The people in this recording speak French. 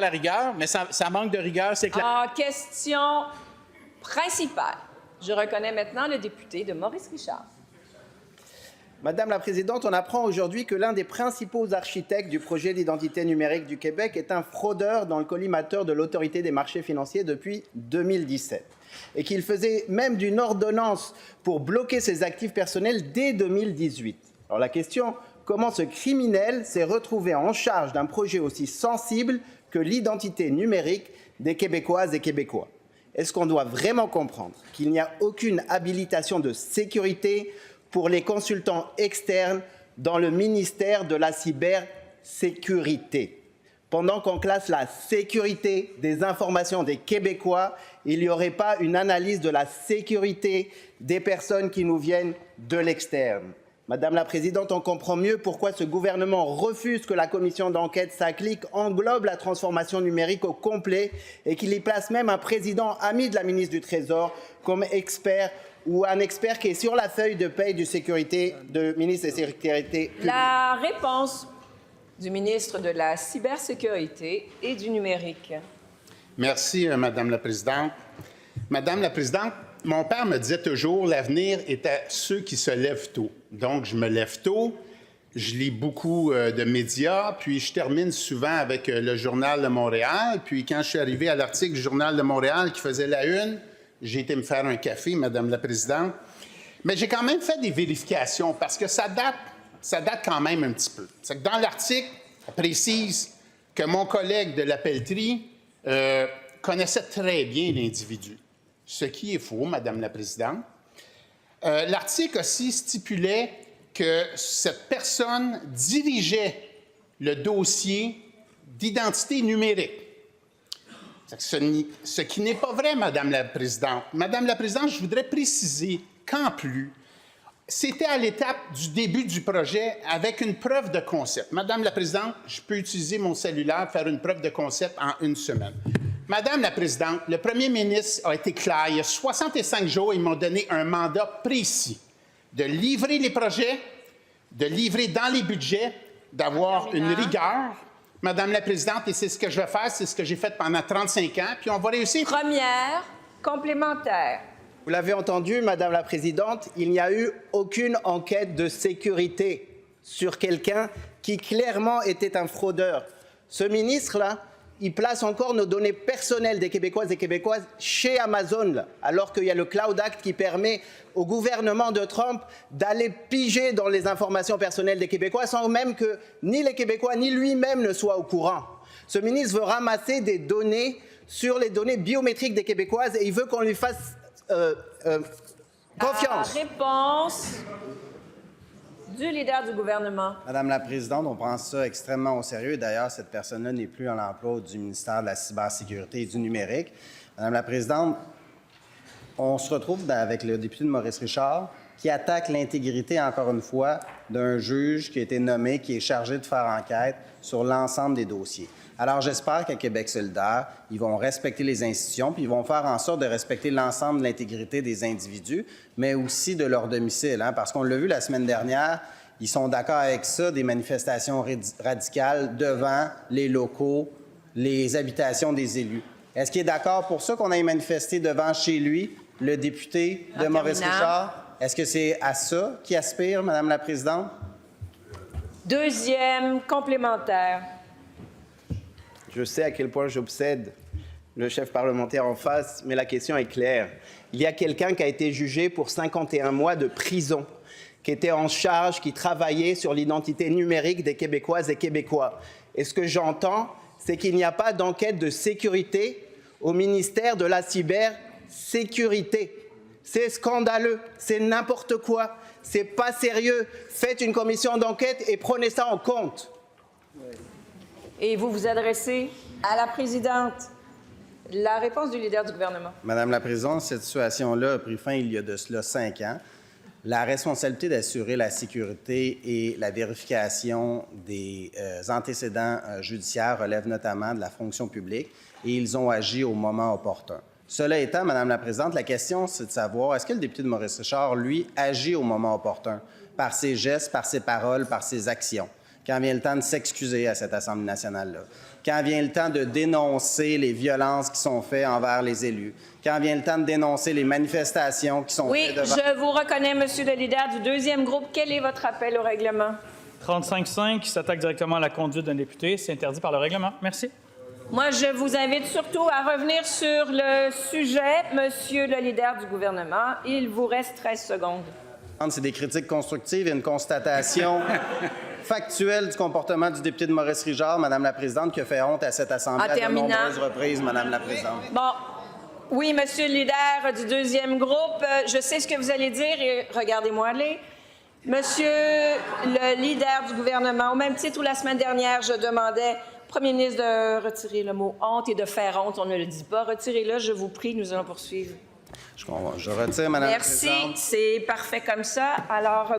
La rigueur, mais ça manque de rigueur, c'est clair. En question principale, je reconnais maintenant le député de Maurice Richard. Madame la Présidente, on apprend aujourd'hui que l'un des principaux architectes du projet d'identité numérique du Québec est un fraudeur dans le collimateur de l'Autorité des marchés financiers depuis 2017 et qu'il faisait même d'une ordonnance pour bloquer ses actifs personnels dès 2018. Alors la question, comment ce criminel s'est retrouvé en charge d'un projet aussi sensible que l'identité numérique des Québécoises et Québécois? Est-ce qu'on doit vraiment comprendre qu'il n'y a aucune habilitation de sécurité pour les consultants externes dans le ministère de la cybersécurité? Pendant qu'on classe la sécurité des informations des Québécois, il n'y aurait pas une analyse de la sécurité des personnes qui nous viennent de l'externe. Madame la Présidente, on comprend mieux pourquoi ce gouvernement refuse que la commission d'enquête SACLIC englobe la transformation numérique au complet et qu'il y place même un président ami de la ministre du Trésor comme expert ou un expert qui est sur la feuille de paie du ministre de la Sécurité publique. La réponse du ministre de la Cybersécurité et du Numérique. Merci, Madame la Présidente. Madame la Présidente, mon père me disait toujours l'avenir est à ceux qui se lèvent tôt. Donc, je me lève tôt, je lis beaucoup de médias, puis je termine souvent avec le Journal de Montréal. Puis quand je suis arrivé à l'article du Journal de Montréal qui faisait la une, j'ai été me faire un café, Madame la Présidente. Mais j'ai quand même fait des vérifications parce que ça date quand même un petit peu. C'est que dans l'article, on précise que mon collègue de la pelleterie connaissait très bien l'individu. Ce qui est faux, Madame la Présidente. L'article aussi stipulait que cette personne dirigeait le dossier d'identité numérique. Ce qui n'est pas vrai, Madame la Présidente. Madame la Présidente, je voudrais préciser qu'en plus, c'était à l'étape du début du projet avec une preuve de concept. Madame la Présidente, je peux utiliser mon cellulaire, faire une preuve de concept en une semaine. Madame la Présidente, le premier ministre a été clair. Il y a 65 jours, ils m'ont donné un mandat précis de livrer les projets, de livrer dans les budgets, d'avoir une rigueur. Madame la Présidente, et c'est ce que je vais faire, c'est ce que j'ai fait pendant 35 ans, puis on va réussir. Première complémentaire. Vous l'avez entendu, Madame la Présidente, il n'y a eu aucune enquête de sécurité sur quelqu'un qui clairement était un fraudeur. Ce ministre-là, il place encore nos données personnelles des Québécoises et Québécoises chez Amazon, là, alors qu'il y a le Cloud Act qui permet au gouvernement de Trump d'aller piger dans les informations personnelles des Québécois sans même que ni les Québécois ni lui-même ne soient au courant. Ce ministre veut ramasser des données sur les données biométriques des Québécoises et il veut qu'on lui fasse confiance. La réponse du leader du gouvernement. Madame la Présidente, on prend ça extrêmement au sérieux. D'ailleurs, cette personne-là n'est plus à l'emploi du ministère de la Cybersécurité et du Numérique. Madame la Présidente, on se retrouve avec le député de Maurice Richard qui attaque l'intégrité, encore une fois, d'un juge qui a été nommé, qui est chargé de faire enquête sur l'ensemble des dossiers. Alors, j'espère qu'à Québec solidaire, ils vont respecter les institutions, puis ils vont faire en sorte de respecter l'ensemble de l'intégrité des individus, mais aussi de leur domicile, parce qu'on l'a vu la semaine dernière, ils sont d'accord avec ça, des manifestations radicales devant les locaux, les habitations des élus. Est-ce qu'il est d'accord pour ça qu'on aille manifester devant chez lui, le député de Maurice Richard? Est-ce que c'est à ça qu'il aspire, Madame la Présidente? Deuxième complémentaire. Je sais à quel point j'obsède le chef parlementaire en face, mais la question est claire. Il y a quelqu'un qui a été jugé pour 51 mois de prison, qui était en charge, qui travaillait sur l'identité numérique des Québécoises et Québécois. Et ce que j'entends, c'est qu'il n'y a pas d'enquête de sécurité au ministère de la cybersécurité. C'est scandaleux, c'est n'importe quoi, c'est pas sérieux. Faites une commission d'enquête et prenez ça en compte. Et vous vous adressez à la présidente. La réponse du leader du gouvernement. Madame la Présidente, cette situation-là a pris fin il y a de cela 5 ans. La responsabilité d'assurer la sécurité et la vérification des antécédents judiciaires relève notamment de la fonction publique et ils ont agi au moment opportun. Cela étant, Madame la Présidente, la question, c'est de savoir, est-ce que le député de Maurice Richard, lui, agit au moment opportun, par ses gestes, par ses paroles, par ses actions? quand vient le temps de s'excuser à cette Assemblée nationale-là, quand vient le temps de dénoncer les violences qui sont faites envers les élus, quand vient le temps de dénoncer les manifestations qui sont Oui, faites devant... je vous reconnais, Monsieur le leader du deuxième groupe. Quel est votre appel au règlement? 35.5 qui s'attaque directement à la conduite d'un député. C'est interdit par le règlement. Merci. Moi, je vous invite surtout à revenir sur le sujet, Monsieur le leader du gouvernement. Il vous reste 13 secondes. C'est des critiques constructives et une constatation factuelle du comportement du député de Maurice-Richard, Madame la Présidente, qui a fait honte à cette Assemblée à de nombreuses reprises, Madame la Présidente. Bon. Oui, Monsieur le leader du deuxième groupe, je sais ce que vous allez dire et regardez-moi aller. Monsieur le leader du gouvernement, au même titre où la semaine dernière, je demandais au premier ministre de retirer le mot « honte » et de faire honte, on ne le dit pas. Retirez-le, je vous prie, nous allons poursuivre. Je retire, Madame la Présidente. Merci, c'est parfait comme ça. Alors,